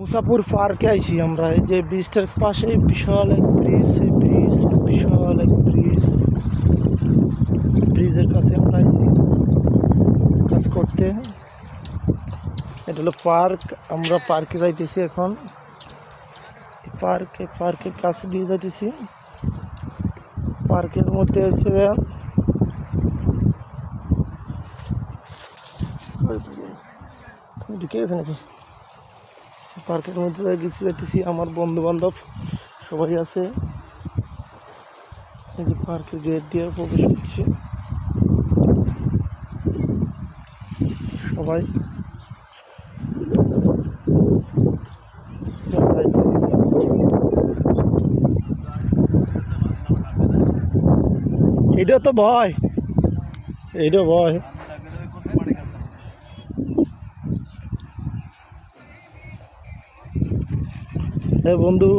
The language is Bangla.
মুসাপুর পার্কে আইছি আমরা। এই যে ব্রিজটার পাশে বিশাল এক ব্রিজ, এই ব্রিজ বিশাল এক ব্রিজ। ব্রিজের কাছে আমরা আইছি কাজ করতে। এটা হলো পার্ক, আমরা পার্কে যাইতেছি এখন। পার্কের কাছে দিয়ে যাইতেছি। পার্কের মধ্যে হচ্ছে ঢুকে গেছে নাকি? পার্কের মধ্যে যাইতেছি, আমার বন্ধু বান্ধব সবাই আছে। এই যে পার্কের গেট দিয়ে প্রবেশ করছি সবাই। এটা তো ভয়, এইটা ভয়। হ্যাঁ বন্ধু,